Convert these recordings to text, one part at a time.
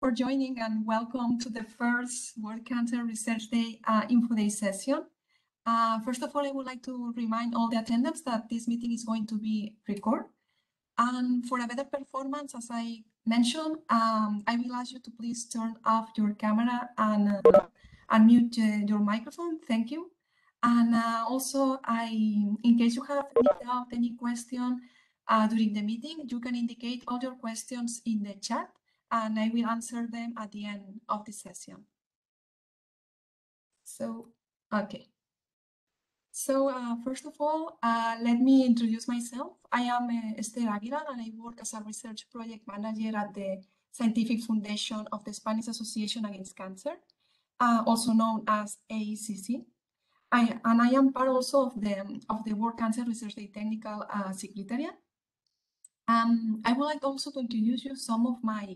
for joining and welcome to the first World Cancer Research Day Info Day session. First of all, I would like to remind all the attendants that this meeting is going to be recorded. And for a better performance, as I mentioned, I will ask you to please turn off your camera and unmute your microphone. Thank you. And also, in case you have any question during the meeting, you can indicate all your questions in the chat, and I will answer them at the end of the session. So, okay. So first of all, let me introduce myself. I am Esther Aguilar, and I work as a research project manager at the Scientific Foundation of the Spanish Association Against Cancer, also known as AACC. I am part also of the World Cancer Research Day Technical Secretariat. I would like also to introduce you some of my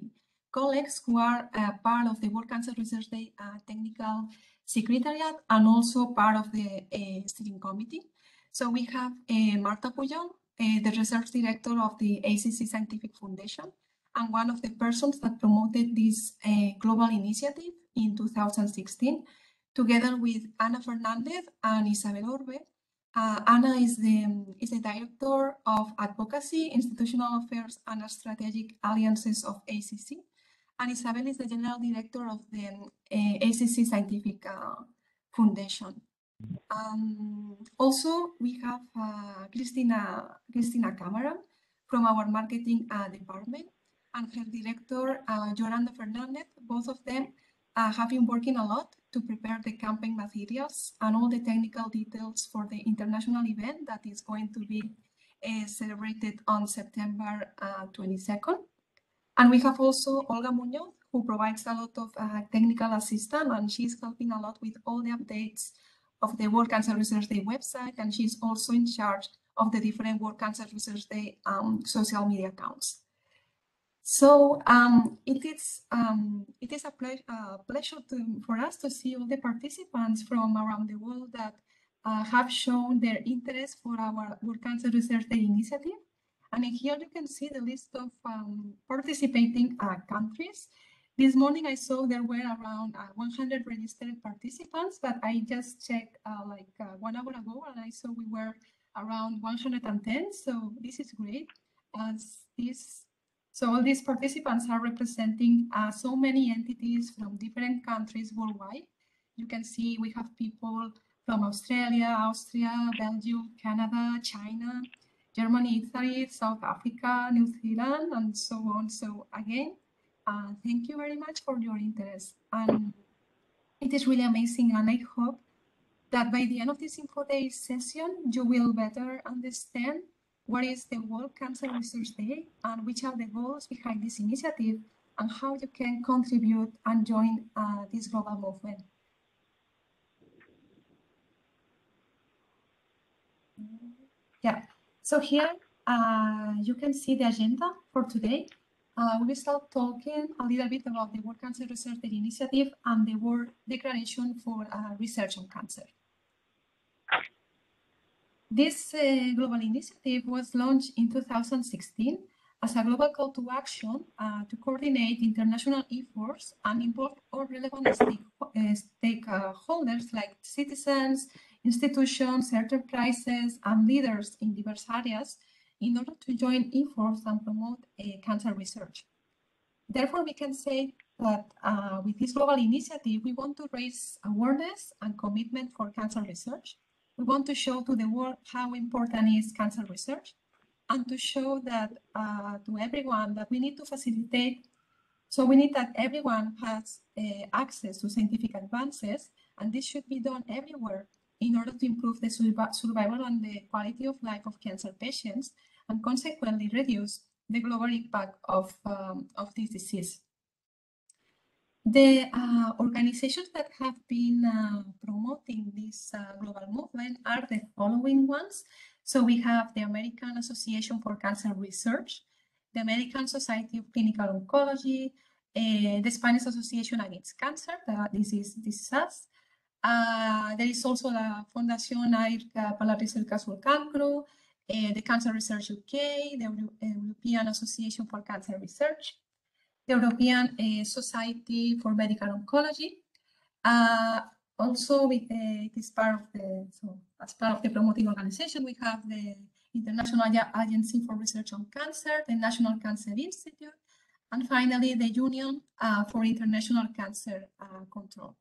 colleagues who are part of the World Cancer Research Day Technical Secretariat and also part of the steering committee. So we have Marta Pujol, the research director of the ACC Scientific Foundation, and one of the persons that promoted this global initiative in 2016, together with Ana Fernandez and Isabel Orbe. Ana is the director of Advocacy, Institutional Affairs, and Strategic Alliances of ACC. And Isabel is the general director of the ACC Scientific Foundation. Also, we have Cristina Cámara from our marketing department, and her director, Yolanda Fernandez. Both of them have been working a lot to prepare the campaign materials and all the technical details for the international event that is going to be celebrated on September 22nd. And we have also Olga Muñoz, who provides a lot of technical assistance, and she's helping a lot with all the updates of the World Cancer Research Day website, and she's also in charge of the different World Cancer Research Day social media accounts. So it is a pleasure for us to see all the participants from around the world that have shown their interest for our World Cancer Research Day initiative. And here you can see the list of participating countries. This morning I saw there were around 100 registered participants, but I just checked 1 hour ago and I saw we were around 110. So this is great. So all these participants are representing so many entities from different countries worldwide. You can see we have people from Australia, Austria, Belgium, Canada, China, Germany, Italy, South Africa, New Zealand, and so on. So again, thank you very much for your interest. And it is really amazing, and I hope that by the end of this Info Day session, you will better understand what is the World Cancer Research Day and which are the goals behind this initiative and how you can contribute and join this global movement. Yeah, so here you can see the agenda for today. We will start talking a little bit about the World Cancer Research Day initiative and the World Declaration for Research on Cancer. This global initiative was launched in 2016 as a global call to action to coordinate international efforts and involve all relevant stakeholders like citizens, institutions, enterprises, and leaders in diverse areas in order to join efforts and promote cancer research. Therefore, we can say that with this global initiative, we want to raise awareness and commitment for cancer research. We want to show to the world how important is cancer research, and to show that to everyone that we need to facilitate. So we need that everyone has access to scientific advances, and this should be done everywhere in order to improve the survival and the quality of life of cancer patients, and consequently reduce the global impact of this disease. The organizations that have been promoting this global movement are the following ones. So we have the American Association for Cancer Research, the American Society of Clinical Oncology, the Spanish Association Against Cancer, this is us. There is also la Fundación AIR per la Ricerca sul Cancro, the Cancer Research UK, the European Association for Cancer Research. the European Society for Medical Oncology. Also, it is part of the, so as part of the promoting organization, we have the International Agency for Research on Cancer, the National Cancer Institute, and finally, the Union for International Cancer Control.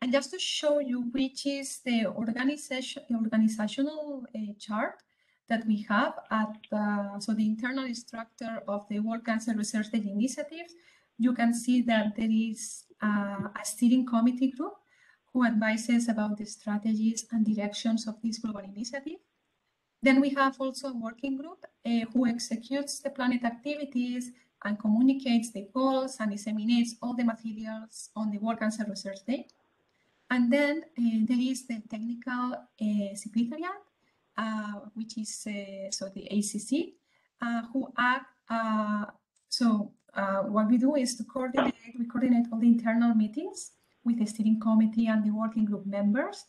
And just to show you which is the organizational chart that we have at so the internal structure of the World Cancer Research Day Initiative, you can see that there is a steering committee group who advises about the strategies and directions of this global initiative. Then we have also a working group who executes the planned activities and communicates the goals and disseminates all the materials on the World Cancer Research Day. And then there is the technical secretariat, which is so the ACC, who act. What we do is to coordinate. We coordinate all the internal meetings with the steering committee and the working group members,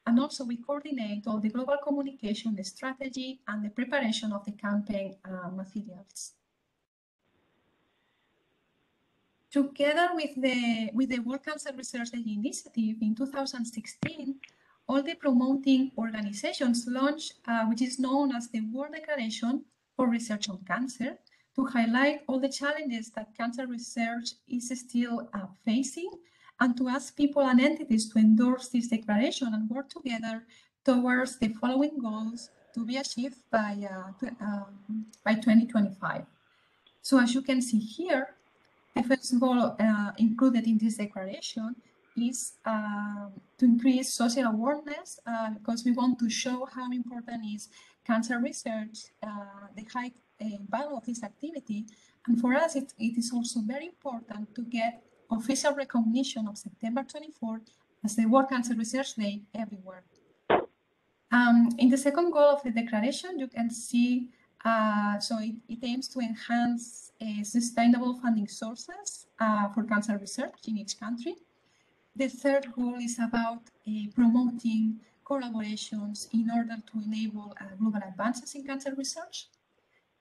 and also we coordinate all the global communication, the strategy, and the preparation of the campaign materials. Together with the World Cancer Research Day Initiative in 2016, all the promoting organizations launched, which is known as the World Declaration for Research on Cancer, to highlight all the challenges that cancer research is still facing, and to ask people and entities to endorse this declaration and work together towards the following goals to be achieved by 2025. So as you can see here, the first goal included in this declaration is to increase social awareness because we want to show how important is cancer research, the high value of this activity. And for us, it is also very important to get official recognition of September 24th as the World Cancer Research Day everywhere. In the second goal of the declaration, you can see, so it aims to enhance sustainable funding sources for cancer research in each country. The third goal is about promoting collaborations in order to enable global advances in cancer research.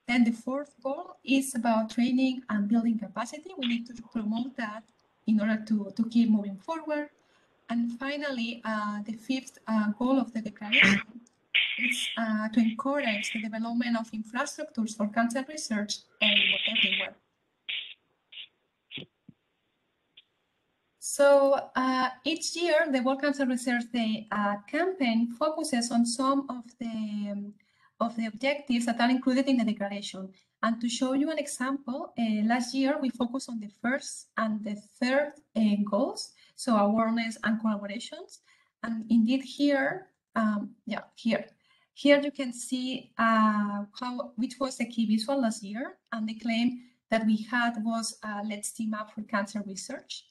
Then the fourth goal is about training and building capacity. We need to promote that in order to keep moving forward. And finally, the fifth goal of the declaration is to encourage the development of infrastructures for cancer research everywhere. So each year, the World Cancer Research Day campaign focuses on some of the objectives that are included in the declaration. And to show you an example, last year we focused on the first and the third goals, so awareness and collaborations. And indeed here, here you can see which was the key visual last year, and the claim that we had was let's team up for cancer research.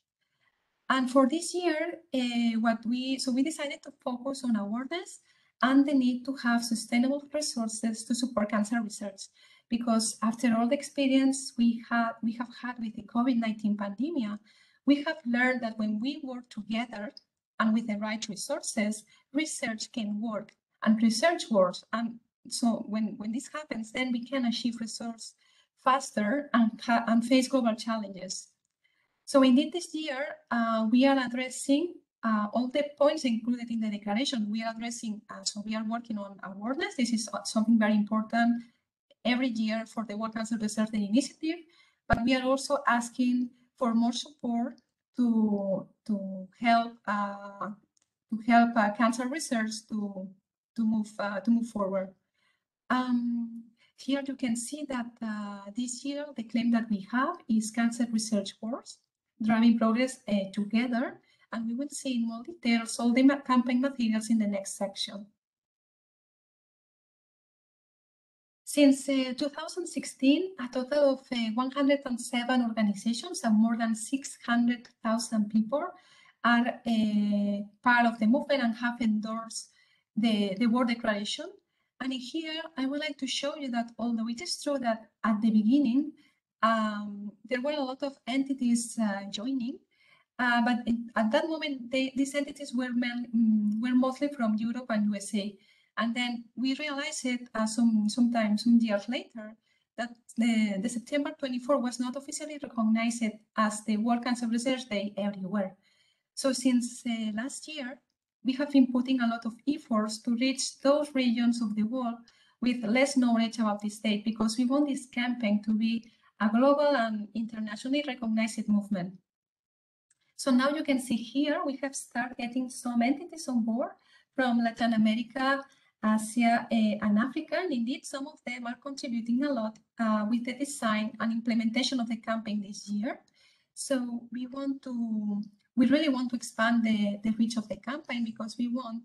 And for this year, we decided to focus on awareness and the need to have sustainable resources to support cancer research, because after all the experience we have had with the COVID-19 pandemic, we have learned that when we work together and with the right resources, research can work and research works. And so when this happens, then we can achieve results faster and face global challenges. So indeed this year, we are addressing all the points included in the declaration. We are addressing, so we are working on awareness. This is something very important every year for the World Cancer Research Day Initiative, but we are also asking for more support to help cancer research to move forward. Here you can see that this year the claim that we have is Cancer Research Wars, driving progress together, and we will see in more details all the campaign materials in the next section. Since 2016, a total of 107 organizations and more than 600,000 people are part of the movement and have endorsed the World Declaration. And here, I would like to show you that although it is true that at the beginning, there were a lot of entities joining, but at that moment, these entities were mostly from Europe and USA. And then we realized it some years later that the September 24 was not officially recognized as the World Cancer Research Day everywhere. So since last year, we have been putting a lot of efforts to reach those regions of the world with less knowledge about this date, because we want this campaign to be a global and internationally recognized movement. So now you can see here, we have started getting some entities on board from Latin America, Asia, and Africa. And indeed, some of them are contributing a lot with the design and implementation of the campaign this year. So we really want to expand the reach of the campaign, because we want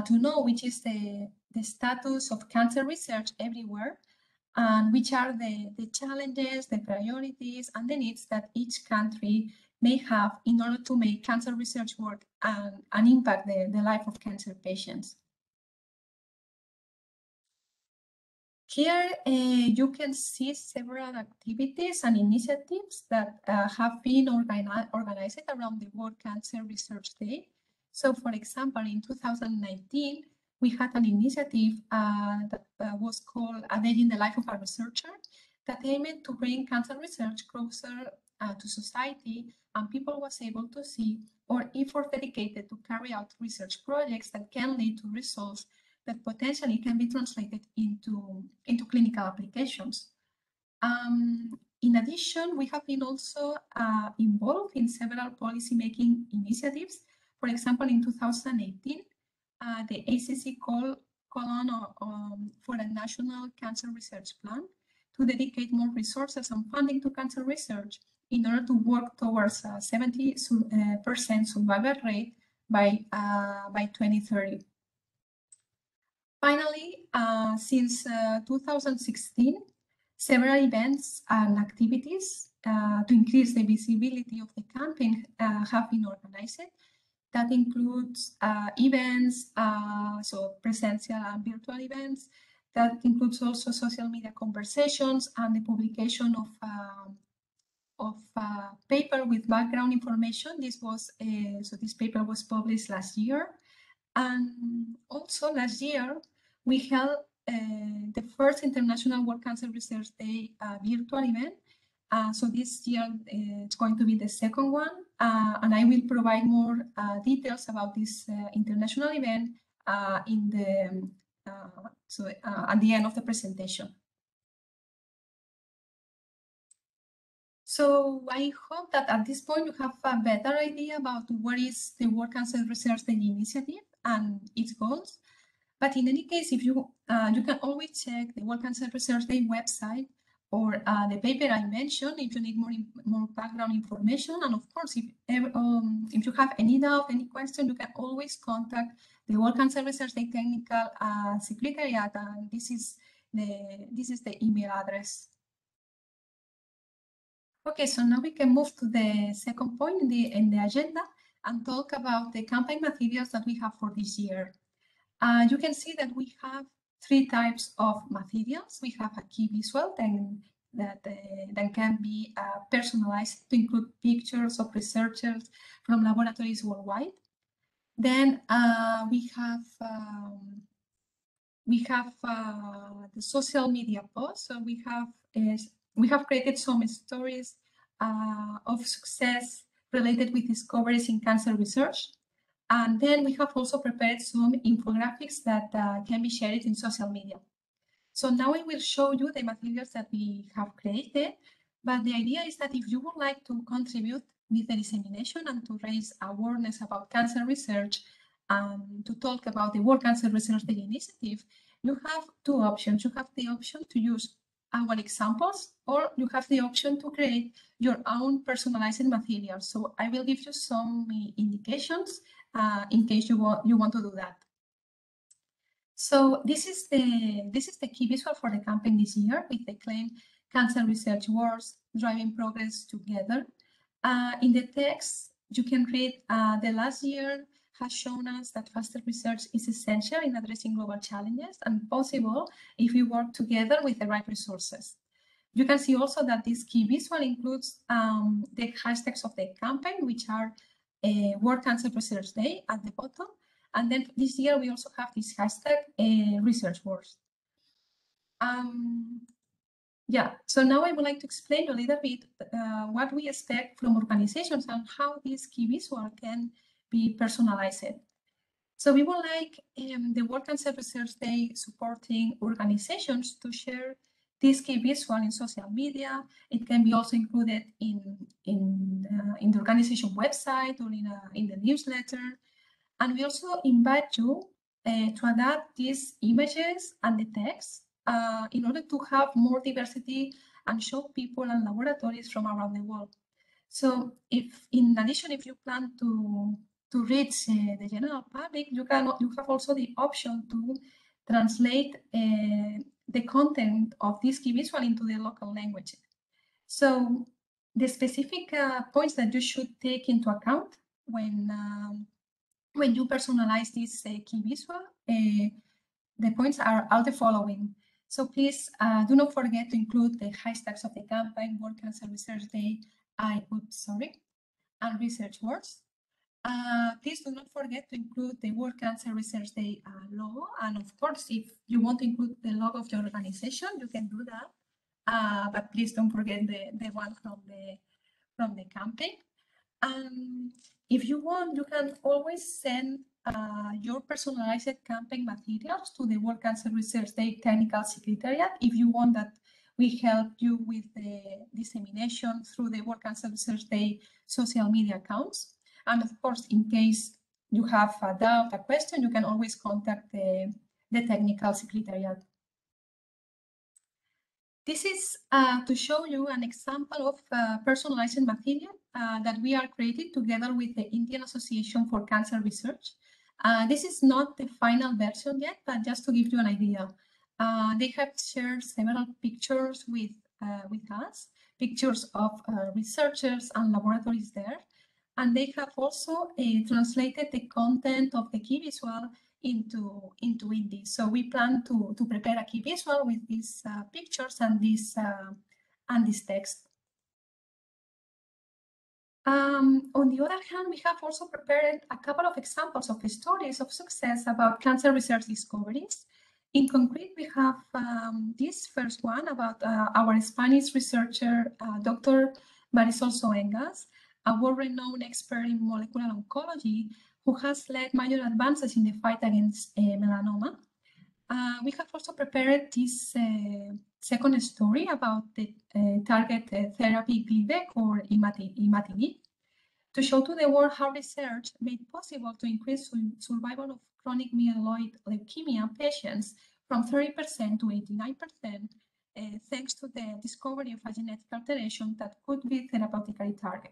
to know which is the status of cancer research everywhere, and which are the challenges, the priorities, and the needs that each country may have in order to make cancer research work and impact the life of cancer patients. Here you can see several activities and initiatives that have been organized around the World Cancer Research Day. So for example, in 2019, we had an initiative that was called A Day in the Life of a Researcher, that aimed to bring cancer research closer to society, and people was able to see our effort dedicated to carry out research projects that can lead to results that potentially can be translated into clinical applications. In addition, we have been also involved in several policy-making initiatives. For example, in 2018, the ACC called on for a national cancer research plan to dedicate more resources and funding to cancer research in order to work towards a 70% survival rate by 2030. Finally, since 2016, several events and activities to increase the visibility of the campaign have been organized. That includes events, so presential and virtual events. That includes also social media conversations and the publication of paper with background information. This paper was published last year. And also last year, we held the first International World Cancer Research Day virtual event. So this year, it's going to be the second one. And I will provide more details about this international event at the end of the presentation. So I hope that at this point you have a better idea about what is the World Cancer Research Day initiative and its goals. But in any case, if you can always check the World Cancer Research Day website or the paper I mentioned if you need more background information. And of course, if you have any doubt, any question, you can always contact the World Cancer Research Day Technical Secretariat, and this is the email address. Okay, so now we can move to the second point in the agenda and talk about the campaign materials that we have for this year. You can see that we have three types of materials. We have a key visual that can be personalized to include pictures of researchers from laboratories worldwide. Then we have the social media posts. So we have created some stories of success related with discoveries in cancer research. And then we have also prepared some infographics that can be shared in social media. So now I will show you the materials that we have created. But the idea is that if you would like to contribute with the dissemination and to raise awareness about cancer research and to talk about the World Cancer Research Day initiative, you have two options. You have the option to use our examples, or you have the option to create your own personalized material. So I will give you some indications in case you want to do that. So this is the key visual for the campaign this year, with the claim "Cancer Research Wars, Driving Progress Together." In the text, you can read the last year has shown us that faster research is essential in addressing global challenges and possible if we work together with the right resources. You can see also that this key visual includes the hashtags of the campaign, which are World Cancer Research Day at the bottom. And then this year, we also have this hashtag Research Wars. Yeah, so now I would like to explain a little bit what we expect from organizations and how this key visual can be personalized. So we would like the World Cancer Research Day supporting organizations to share this key visual in social media. It can be also included in the organization website or in the newsletter. And we also invite you to adapt these images and the text in order to have more diversity and show people and laboratories from around the world. So if, in addition, if you plan to reach the general public, you have also the option to translate the content of this key visual into the local language. So the specific points that you should take into account when you personalize this key visual, the points are the following. So please do not forget to include the hashtags of the campaign, World Cancer Research Day, and research words. Please do not forget to include the World Cancer Research Day logo. And of course, if you want to include the logo of your organization, you can do that. But please don't forget the one from the campaign. If you want, you can always send your personalized campaign materials to the World Cancer Research Day Technical Secretariat if you want that we help you with the dissemination through the World Cancer Research Day social media accounts. And of course, in case you have a doubt, a question, you can always contact the technical secretariat. This is to show you an example of personalized material that we are creating together with the Indian Association for Cancer Research. This is not the final version yet, but just to give you an idea. They have shared several pictures with us, pictures of researchers and laboratories there. And they have also translated the content of the key visual into Hindi. So we plan to prepare a key visual with these pictures and this text. On the other hand, we have also prepared a couple of examples of stories of success about cancer research discoveries. In concrete, we have this first one about our Spanish researcher, Dr. Marisol Soengas, a world-renowned expert in molecular oncology who has led major advances in the fight against melanoma. We have also prepared this second story about the target therapy Glivec or imatinib to show to the world how research made possible to increase survival of chronic myeloid leukemia patients from 30% to 89%, thanks to the discovery of a genetic alteration that could be therapeutically targeted.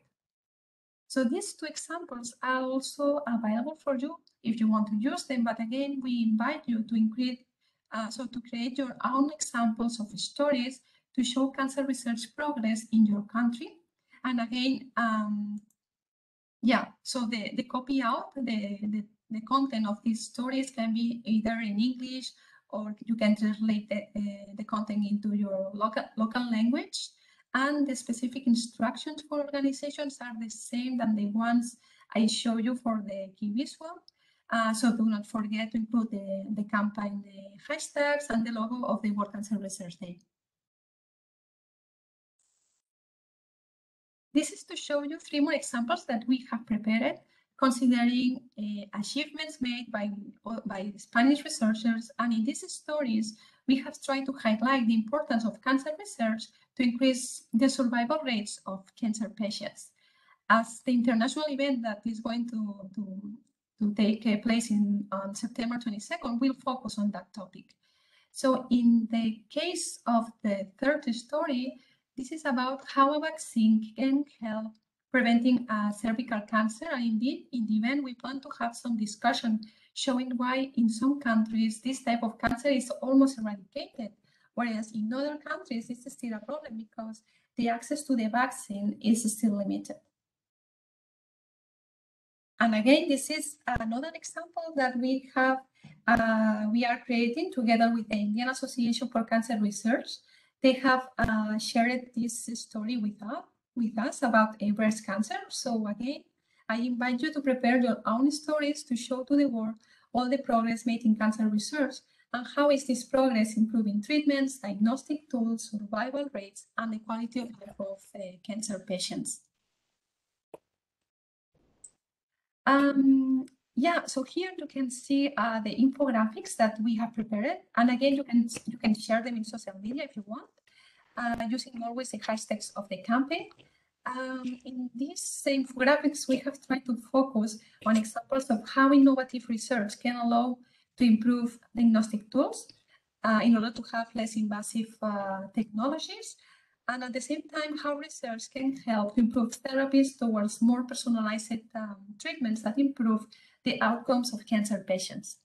So these two examples are also available for you if you want to use them. But again, we invite you to create your own examples of stories to show cancer research progress in your country. And again, so the copy out, the content of these stories can be either in English or you can translate the content into your local language. And the specific instructions for organizations are the same than the ones I show you for the key visual. So do not forget to include the campaign, the hashtags, and the logo of the World Cancer Research Day. This is to show you 3 more examples that we have prepared, considering achievements made by Spanish researchers. And in these stories, we have tried to highlight the importance of cancer research to increase the survival rates of cancer patients. As the international event that is going to take place on September 22nd will focus on that topic. So in the case of the third story, this is about how a vaccine can help preventing cervical cancer. And indeed, in the event, we plan to have some discussion showing why in some countries this type of cancer is almost eradicated, whereas in other countries it's still a problem because the access to the vaccine is still limited. And again, this is another example that we are creating together with the Indian Association for Cancer Research. They have shared this story with us about breast cancer. So again, I invite you to prepare your own stories to show to the world all the progress made in cancer research and how is this progress improving treatments, diagnostic tools, survival rates, and the quality of life of cancer patients. Yeah, so here you can see the infographics that we have prepared, and again you can share them in social media if you want, using always the hashtags of the campaign. In these infographics, we have tried to focus on examples of how innovative research can allow to improve diagnostic tools in order to have less invasive technologies, and at the same time, how research can help improve therapies towards more personalized treatments that improve the outcomes of cancer patients.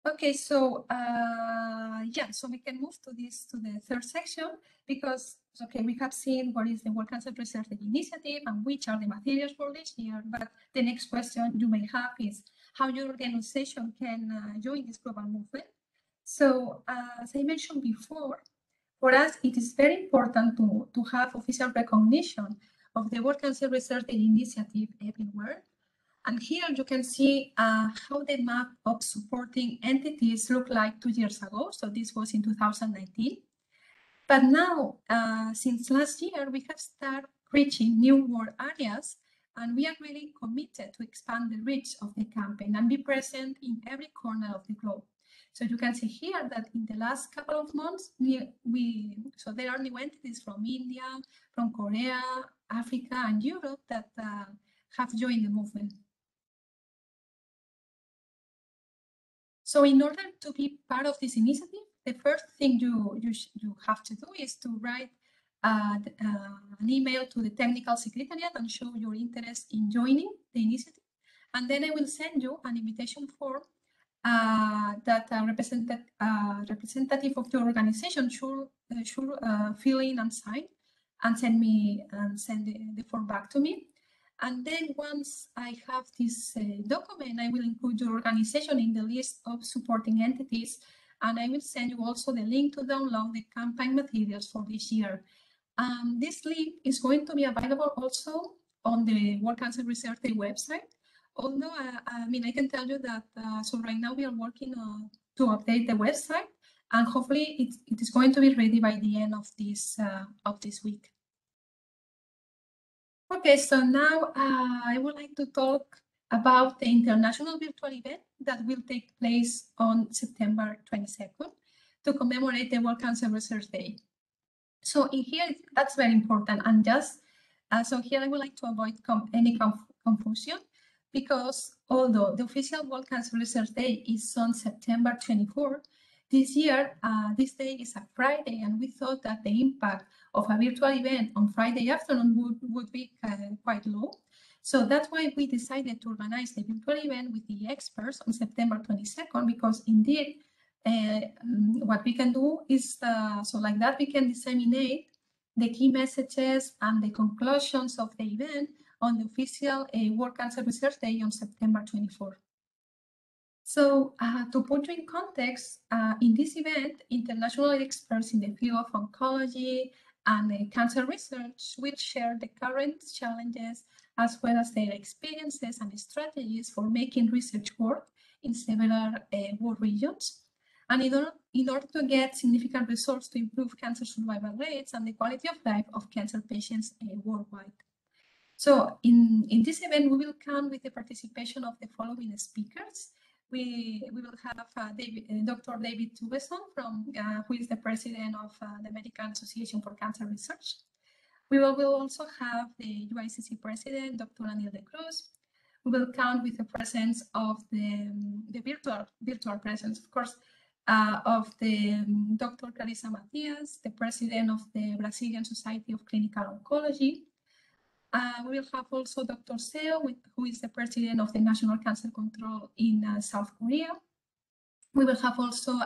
Okay, so yeah, so we can move to the third section, because okay, we have seen what is the World Cancer Research Initiative and which are the materials for this year. But the next question you may have is how your organization can join this global movement. So as I mentioned before, for us it is very important to have official recognition of the World Cancer Research Initiative everywhere. And here you can see how the map of supporting entities looked like 2 years ago. So this was in 2019. But now, since last year, we have started reaching new world areas, and we are really committed to expand the reach of the campaign and be present in every corner of the globe. So you can see here that in the last couple of months, so there are new entities from India, from Korea, Africa, and Europe that have joined the movement. So in order to be part of this initiative, the first thing you have to do is to write an email to the technical secretariat and show your interest in joining the initiative. And then I will send you an invitation form that a representative of your organization should fill in and sign and send the form back to me. And then once I have this document, I will include your organization in the list of supporting entities, and I will send you also the link to download the campaign materials for this year. This link is going to be available also on the World Cancer Research Day website. Although, I mean, I can tell you that, so right now we are working to update the website, and hopefully it is going to be ready by the end of this week. Okay, so now I would like to talk about the international virtual event that will take place on September 22nd to commemorate the World Cancer Research Day. So in here, that's very important. And just, so here I would like to avoid any confusion, because although the official World Cancer Research Day is on September 24th, this year, this day is a Friday, and we thought that the impact of a virtual event on Friday afternoon would be quite low. So that's why we decided to organize the virtual event with the experts on September 22nd, because indeed, what we can do is, so like that, we can disseminate the key messages and the conclusions of the event on the official World Cancer Research Day on September 24th. So to put you in context, in this event, international experts in the field of oncology and cancer research will share the current challenges as well as their experiences and strategies for making research work in several world regions. And in order to get significant results to improve cancer survival rates and the quality of life of cancer patients worldwide. So in this event, we will count with the participation of the following speakers. We will have Dr. David Tubeson, who is the president of the American Association for Cancer Research. We will also have the UICC president, Dr. Anil de Cruz. We will count with the presence of the virtual presence, of course, of the Dr. Clarissa Matias, the president of the Brazilian Society of Clinical Oncology. We will have also Dr. Seo, who is the president of the National Cancer Control in South Korea. We will have also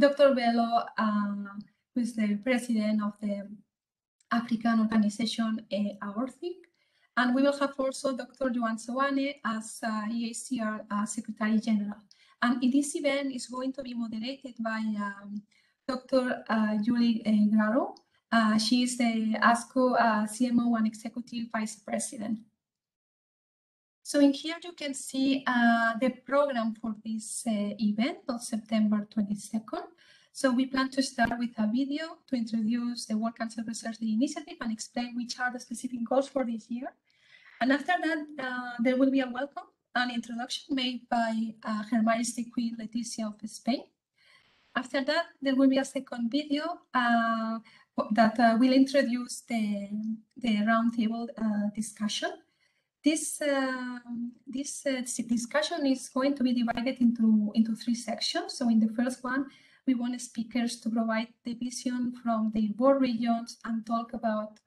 Dr. Bello, who is the president of the African organization AORTHIC. And we will have also Dr. Joan Sewane as EACR Secretary General. And this event is going to be moderated by Dr. Julie Graro. She is the ASCO CMO and Executive Vice President. So in here you can see the program for this event on September 22nd. So we plan to start with a video to introduce the World Cancer Research Day Initiative and explain which are the specific goals for this year. And after that, there will be a welcome and introduction made by Her Majesty Queen Letizia of Spain. After that, there will be a second video that will introduce the roundtable discussion. This discussion is going to be divided into three sections. So in the first one, we want speakers to provide the vision from the board regions and talk about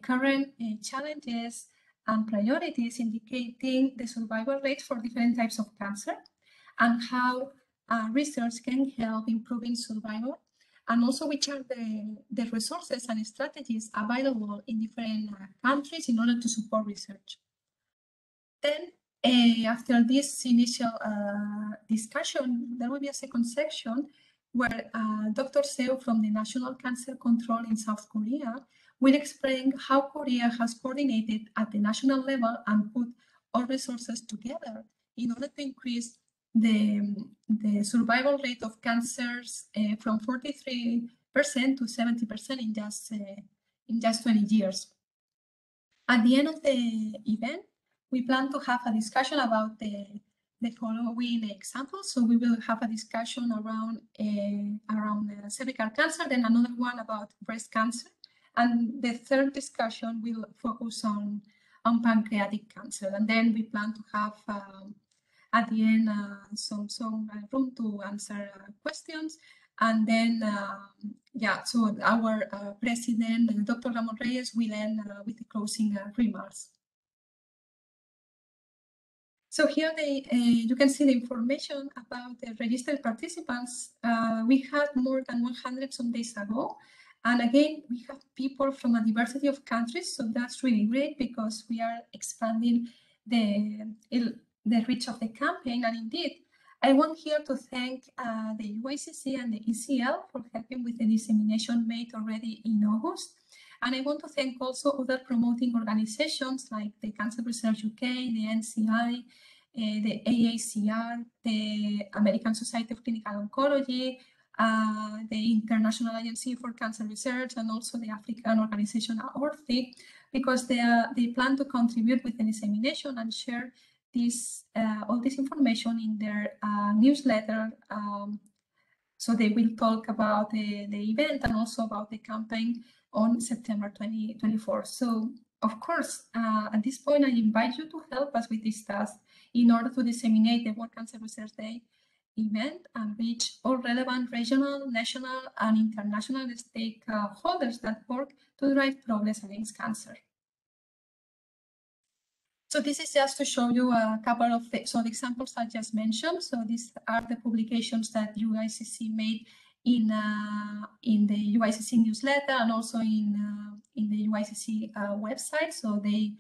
current challenges and priorities, indicating the survival rates for different types of cancer and how research can help improving survival, and also which are the resources and strategies available in different countries in order to support research. Then, after this initial discussion, there will be a second section where Dr. Seo from the National Cancer Control in South Korea will explain how Korea has coordinated at the national level and put all resources together in order to increase the survival rate of cancers from 43% to 70% in just 20 years. At the end of the event, we plan to have a discussion about the following examples. So we will have a discussion around cervical cancer, then another one about breast cancer, and the third discussion will focus on pancreatic cancer. And then we plan to have at the end some room to answer questions. And then, so our president, Dr. Ramon Reyes, will end with the closing remarks. So here you can see the information about the registered participants. We had more than 100 some days ago. And again, we have people from a diversity of countries. So that's really great because we are expanding the reach of the campaign. And indeed, I want here to thank the UICC and the ECL for helping with the dissemination made already in August. And I want to thank also other promoting organizations like the Cancer Research UK, the NCI, the AACR, the American Society of Clinical Oncology, the International Agency for Cancer Research, and also the African organization ORFI, because they plan to contribute with the dissemination and share all this information in their newsletter. So they will talk about the event and also about the campaign on September 2024. So of course, at this point, I invite you to help us with this task in order to disseminate the World Cancer Research Day event and reach all relevant regional, national, and international stakeholders that work to drive progress against cancer. So this is just to show you a couple of the examples I just mentioned. So these are the publications that UICC made in the UICC newsletter and also in the UICC website. So they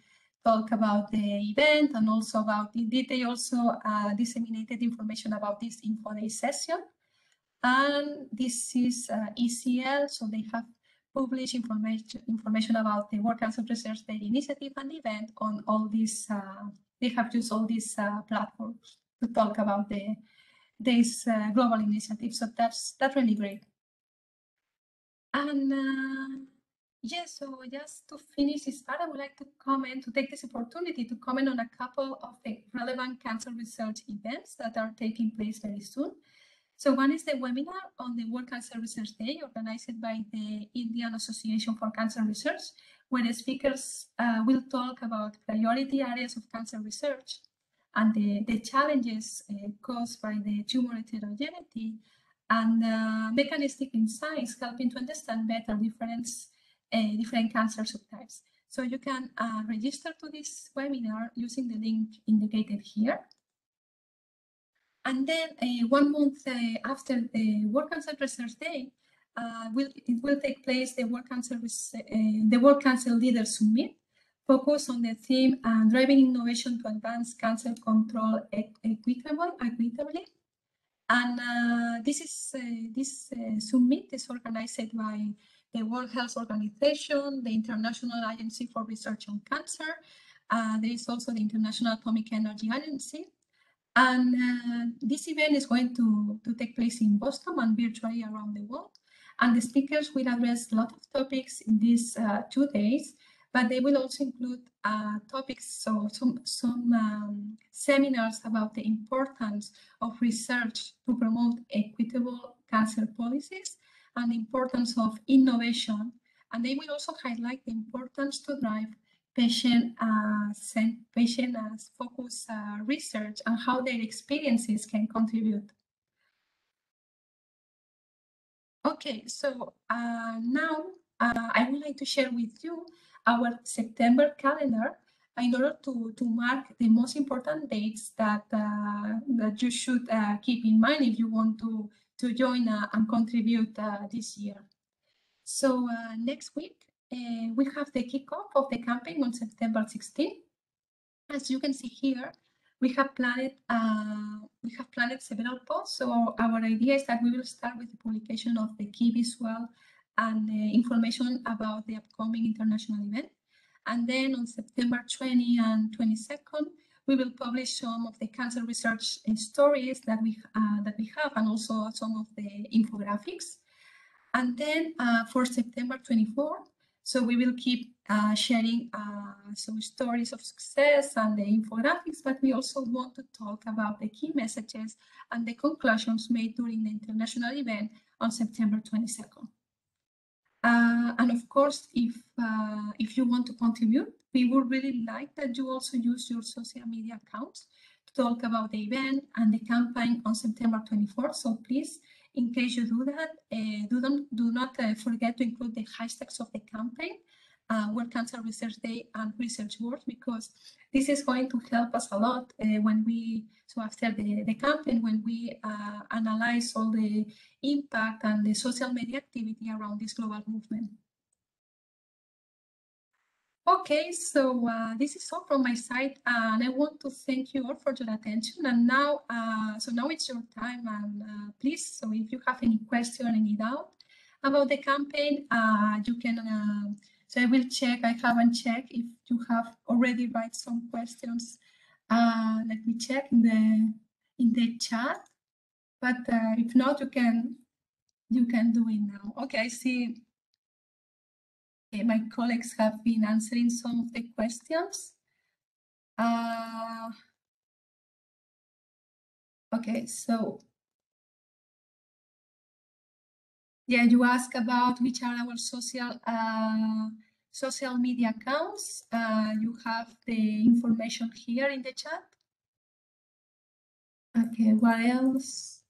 talk about the event and also about, indeed, they also disseminated information about this Info Day session. And this is ECL, so they have published information about the World Cancer Research Day initiative and event on all these. They have used all these platforms to talk about this global initiative. So that's really great. And yes, so just to finish this part, I would like to take this opportunity to comment on a couple of the relevant cancer research events that are taking place very soon. So one is the webinar on the World Cancer Research Day, organized by the Indian Association for Cancer Research, where the speakers will talk about priority areas of cancer research and the challenges caused by the tumor heterogeneity and mechanistic insights helping to understand better different cancer subtypes. So you can register to this webinar using the link indicated here. And then 1 month after the World Cancer Research Day, it will take place the World Cancer Leaders Summit, focused on the theme driving innovation to advance cancer control equitably. And this summit is organized by the World Health Organization, the International Agency for Research on Cancer, There is also the International Atomic Energy Agency. And this event is going to take place in Boston and virtually around the world. And the speakers will address a lot of topics in these 2 days, but they will also include topics, so some seminars about the importance of research to promote equitable cancer policies and the importance of innovation. And they will also highlight the importance to drive patient-focused research and how their experiences can contribute. Okay, so now I would like to share with you our September calendar in order to mark the most important dates that you should keep in mind if you want to join and contribute this year. So next week, we have the kickoff of the campaign on September 16th. As you can see here, we have planned several posts. So our idea is that we will start with the publication of the key visual and information about the upcoming international event. And then on September 20 and 22nd, we will publish some of the cancer research stories that we have, and also some of the infographics. And then for September 24, so we will keep sharing some stories of success and the infographics, but we also want to talk about the key messages and the conclusions made during the international event on September 22nd. And of course, if you want to contribute, we would really like that you also use your social media accounts to talk about the event and the campaign on September 24th. So please, in case you do that, do not forget to include the hashtags of the campaign, World Cancer Research Day and Research World, because this is going to help us a lot after the campaign, when we analyze all the impact and the social media activity around this global movement. Okay, so this is all from my side, and I want to thank you all for your attention. And now, now it's your time, and please, so if you have any question, any doubt about the campaign, you can. So I will check. I haven't checked if you have already write some questions. Let me check in the chat. But if not, you can do it now. Okay, I see. Okay, my colleagues have been answering some of the questions. Okay, so yeah, you ask about which are our social media accounts. You have the information here in the chat. Okay, what else?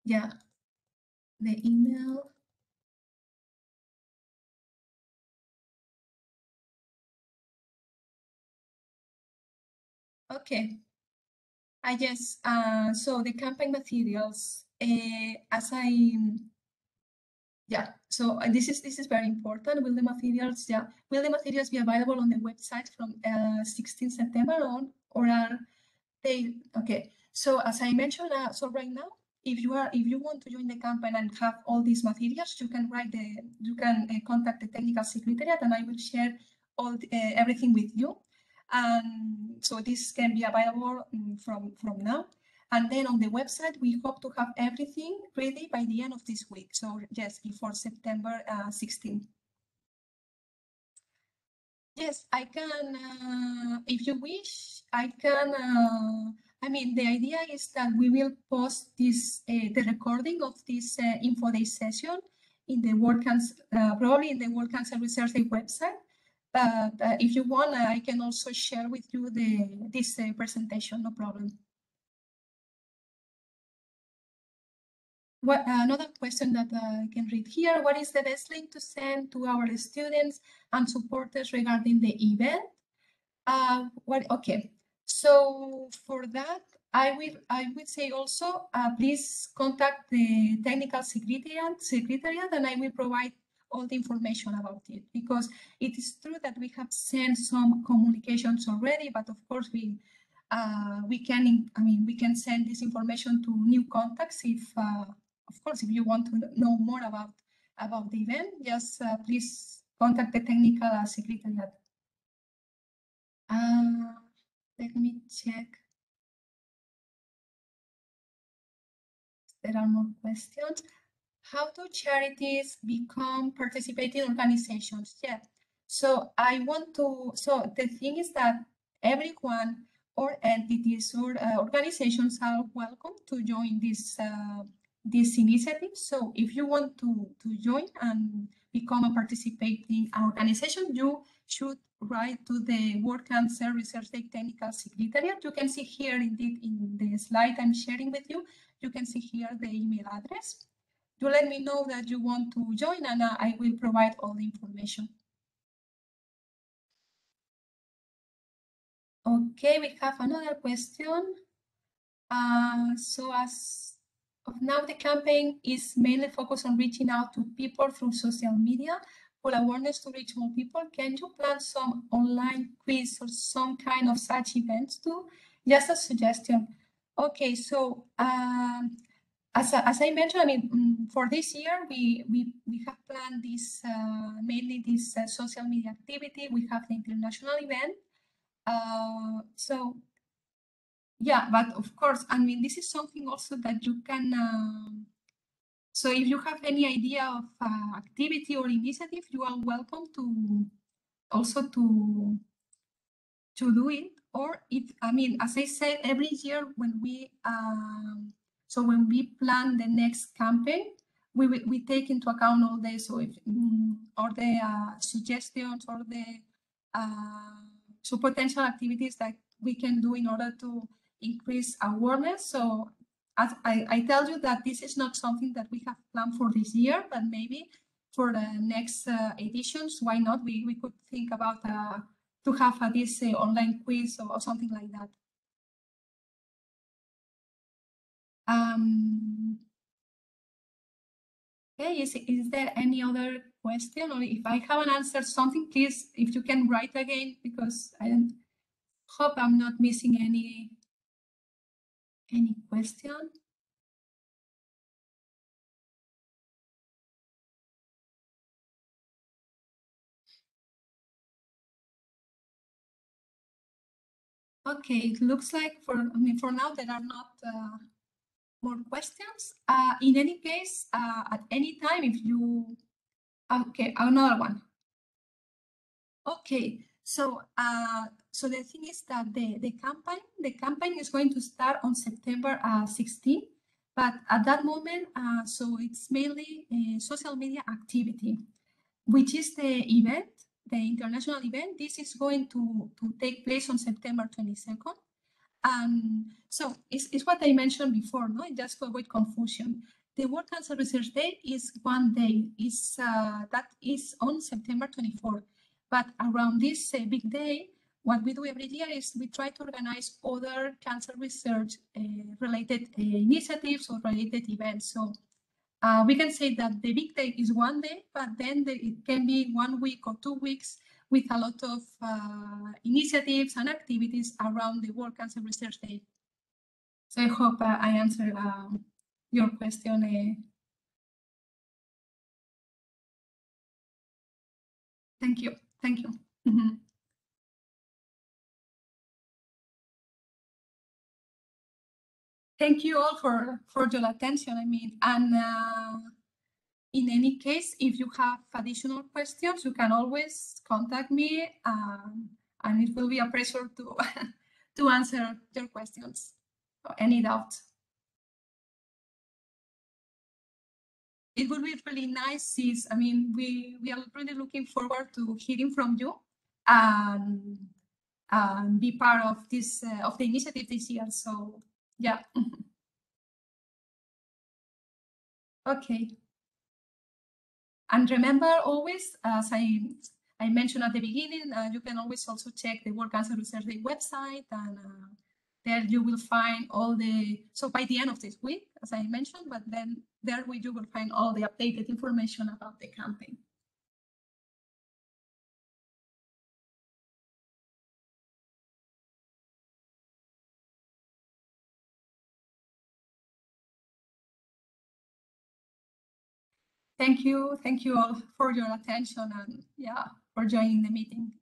Yeah, the email. Okay. Yes, so the campaign materials, so this is very important. Will the materials be available on the website from 16 September on, or are they? Okay, so as I mentioned, so right now, if you want to join the campaign and have all these materials, you can contact the technical secretariat, and I will share everything with you. And so this can be available from now. And then on the website, we hope to have everything ready by the end of this week. So yes, before September 16. Yes, I can, if you wish, I can, I mean, the idea is that we will post this, the recording of this Info Day session in the probably in the World Cancer Research Day website. But if you want, I can also share with you this presentation, no problem. Another question that I can read here: what is the best link to send to our students and supporters regarding the event? Okay, so for that, I would say also, please contact the technical secretariat, and I will provide all the information about it, because it is true that we have sent some communications already, but of course we can send this information to new contacts if, of course, if you want to know more about about the event, just please contact the technical secretariat. Let me check. There are more questions. How do charities become participating organizations? Yeah. So the thing is that everyone or entities or organizations are welcome to join this initiative. So if you want to join and become a participating organization, you should write to the World Cancer Research Day Technical Secretariat. You can see here indeed in the slide I'm sharing with you, you can see here the email address. You let me know that you want to join and I will provide all the information. Okay, we have another question. So as of now, the campaign is mainly focused on reaching out to people through social media for awareness to reach more people. Can you plan some online quiz or some kind of such events too? Just a suggestion. Okay, so as I mentioned, I mean, for this year, we have planned this mainly this social media activity. We have the international event. So yeah, but of course, I mean, this is something also that you can. So if you have any idea of activity or initiative, you are welcome to also to do it. Or if, I mean, as I said, every year when we when we plan the next campaign, we take into account all the or the suggestions or the potential activities that we can do in order to increase awareness. So as I tell you that this is not something that we have planned for this year, but maybe for the next editions, why not? We could think about to have this online quiz or something like that. Okay, is there any other question? Or if I haven't answered something, please, if you can write again, because I hope I'm not missing any question. Okay, it looks like for now there are not more questions. In any case, at any time, if you okay, another one. Okay, so the thing is that the campaign is going to start on September 16, but at that moment, so it's mainly a social media activity, which is the event, the international event. This is going to take place on September 22nd. So it's what I mentioned before, no? Just to avoid confusion. The World Cancer Research Day is one day, that is on September 24th. But around this big day, what we do every year is we try to organize other cancer research related initiatives or related events. So we can say that the big day is one day, but then it can be 1 week or 2 weeks with a lot of initiatives and activities around the World Cancer Research Day. So I hope I answered your question. Thank you. Thank you. Thank you all for your attention. I mean, and in any case, if you have additional questions, you can always contact me, and it will be a pleasure to to answer your questions or any doubts. It would be really nice. I mean, we are really looking forward to hearing from you and be part of this of the initiative this year. So yeah. Okay. And remember always, as I mentioned at the beginning, you can always also check the World Cancer Research Day website, and there you will find all the, so by the end of this week, as I mentioned, but then there you will find all the updated information about the campaign. Thank you. Thank you all for your attention and yeah, for joining the meeting.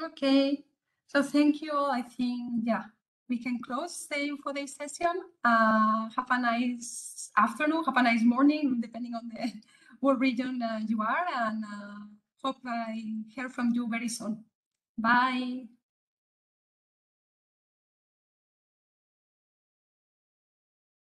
Okay, so thank you all. I think, yeah, we can close the Info Day session. Have a nice afternoon, have a nice morning, depending on the what region you are, and hope I hear from you very soon. Bye.